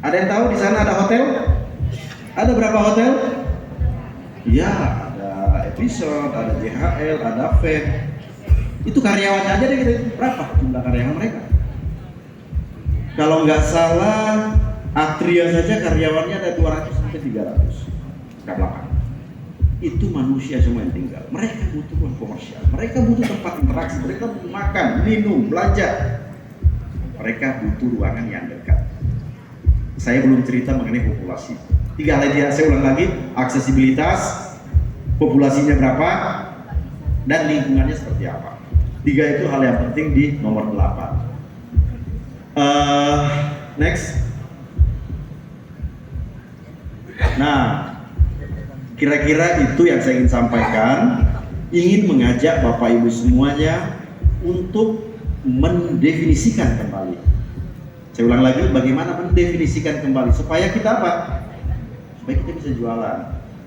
Ada yang tahu di sana ada hotel? Ada berapa hotel? Ya, ada Episode, ada JHL, ada Fed. Itu karyawannya aja deh, kita berapa jumlah karyawan mereka? Kalau nggak salah, Atria saja karyawannya ada 200 sampai 300 ke belakang. Itu manusia semua yang tinggal. Mereka butuh ruang komersial, mereka butuh tempat interaksi, mereka butuh makan, minum, belanja. Mereka butuh ruangan yang dekat. Saya belum cerita mengenai populasi. 3 hal lagi, saya ulang lagi, aksesibilitas, populasinya berapa, dan lingkungannya seperti apa. 3 itu hal yang penting di nomor 8. Next. Nah, kira-kira itu yang saya ingin sampaikan. Ingin mengajak Bapak Ibu semuanya untuk mendefinisikan kembali. Saya ulang lagi, bagaimana mendefinisikan kembali supaya kita apa? Supaya kita bisa jualan.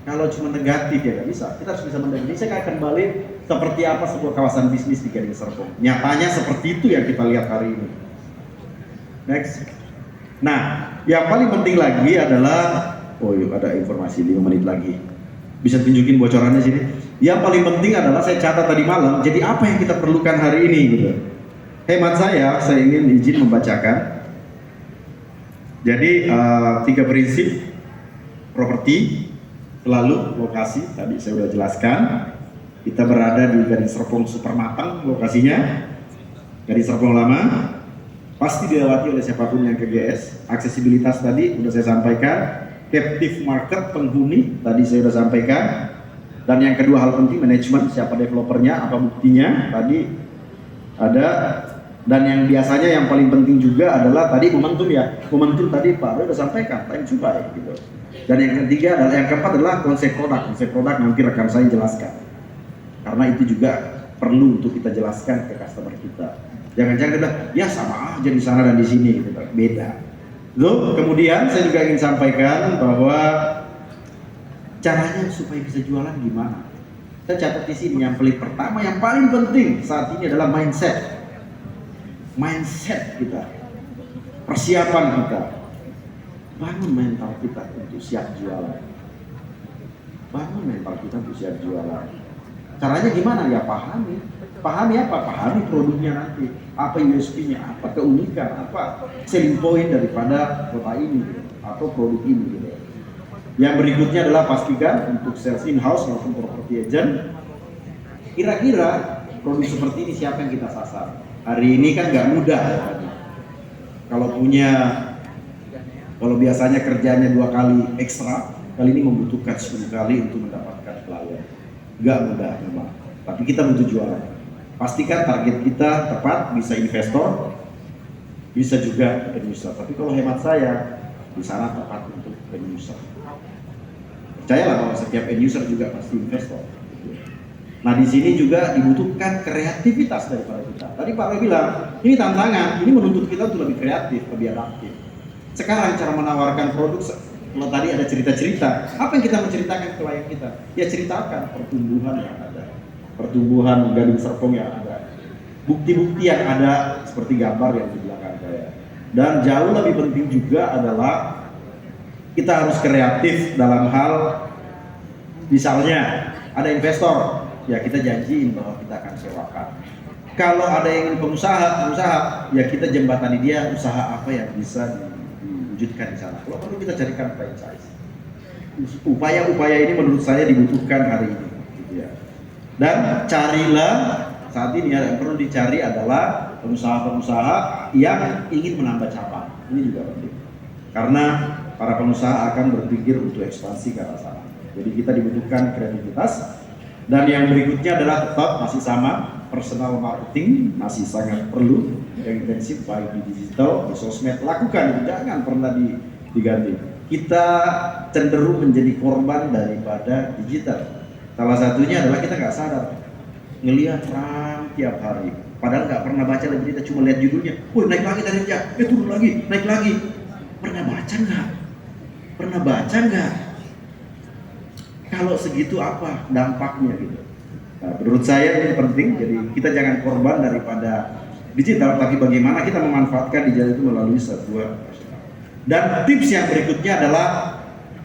Kalau cuma negatif ya nggak bisa. Kita harus bisa mendefinisikan kembali seperti apa sebuah kawasan bisnis di Gading Serpong. Nyatanya seperti itu yang kita lihat hari ini. Next. Nah, yang paling penting lagi adalah, ada informasi 5 menit lagi. Bisa tunjukin bocorannya sini. Yang paling penting adalah saya catat tadi malam. Jadi apa yang kita perlukan hari ini gitu. Hemat saya ingin izin membacakan. Jadi 3 prinsip properti, selalu lokasi. Tadi saya sudah jelaskan. Kita berada di Gading Serpong Supermatang lokasinya. Gading Serpong lama. Pasti dilewati oleh siapapun yang ke GS. Aksesibilitas tadi sudah saya sampaikan. Captive market, penghuni tadi saya sudah sampaikan. Dan yang kedua hal penting, manajemen, siapa developernya, apa buktinya tadi ada. Dan yang biasanya yang paling penting juga adalah tadi momentum ya. Momentum tadi Pak Roy sudah sampaikan, time to buy gitu. Dan yang ketiga adalah, yang keempat adalah konsep produk. Konsep produk nanti rekan saya jelaskan. Karena itu juga perlu untuk kita jelaskan ke customer kita. Jangan-jangan kita ya sama aja di sana dan di sini gitu, beda. Loh, kemudian saya juga ingin sampaikan bahwa caranya supaya bisa jualan gimana. Saya catat di sini yang pertama yang paling penting saat ini adalah mindset. Mindset kita, persiapan kita, bangun mental kita untuk siap jualan. Bangun mental kita untuk siap jualan. Caranya gimana? Ya pahami apa? Pahami produknya nanti, apa USP-nya, apa keunikan, apa selling point daripada kota ini atau produk ini gitu. Yang berikutnya adalah pastikan untuk sales in-house maupun property agent, kira-kira produk seperti ini siapa yang kita sasar. Hari ini kan nggak mudah. Kalau biasanya kerjanya 2 kali ekstra, kali ini membutuhkan 10 kali untuk mendapatkan klien. Nggak mudah memang, tapi kita butuh jualan. Pastikan target kita tepat, bisa investor, bisa juga end user. Tapi kalau hemat saya, di sana tepat untuk end user. Percayalah bahwa setiap end user juga pasti investor. Nah di sini juga dibutuhkan kreativitas daripada kita. Tadi Pak Roy bilang, ini tantangan, ini menuntut kita untuk lebih kreatif, lebih adaptif. Sekarang cara menawarkan produk, kalau tadi ada cerita-cerita, apa yang kita menceritakan ke klien kita? Ya ceritakan pertumbuhan yang ada, pertumbuhan Gading Serpong yang ada, bukti-bukti yang ada seperti gambar yang di belakang saya. Dan jauh lebih penting juga adalah kita harus kreatif dalam hal, misalnya ada investor, ya kita janjiin bahwa kita akan sewakan. Kalau ada yang pengusaha, ya kita jembatani dia usaha apa yang bisa diwujudkan di sana. Kalau perlu kita carikan franchise. Upaya-upaya ini menurut saya dibutuhkan hari ini, gitu ya. Dan carilah saat ini yang perlu dicari adalah pengusaha-pengusaha yang ingin menambah cabang. Ini juga penting. Karena para pengusaha akan berpikir untuk ekspansi ke arah sana. Jadi kita dibutuhkan kreativitas. Dan yang berikutnya adalah tetap masih sama, personal marketing masih sangat perlu, yang intensif baik di digital, di sosmed, lakukan, jangan pernah diganti. Kita cenderung menjadi korban daripada digital. Salah satunya adalah kita nggak sadar, ngelihat perang tiap hari. Padahal nggak pernah baca lagi, kita cuma lihat judulnya, naik lagi tarifnya, turun lagi, naik lagi. Pernah baca nggak? Pernah baca nggak? Kalau segitu apa dampaknya gitu? Nah, menurut saya ini penting, jadi kita jangan korban daripada digital, tapi bagaimana kita memanfaatkan digital itu melalui sebuah personal. Dan tips yang berikutnya adalah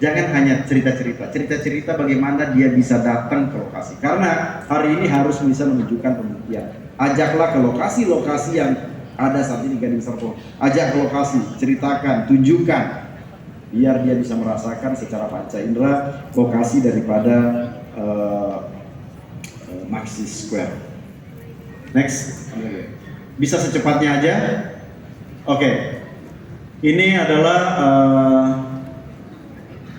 jangan hanya cerita-cerita bagaimana dia bisa datang ke lokasi. Karena hari ini harus bisa menunjukkan pembuktian. Ajaklah ke lokasi-lokasi yang ada saat ini Gading Serpong. Ajak ke lokasi, ceritakan, tunjukkan, biar dia bisa merasakan secara panca indera lokasi daripada Maxis Square. Next, bisa secepatnya aja. Oke. Ini adalah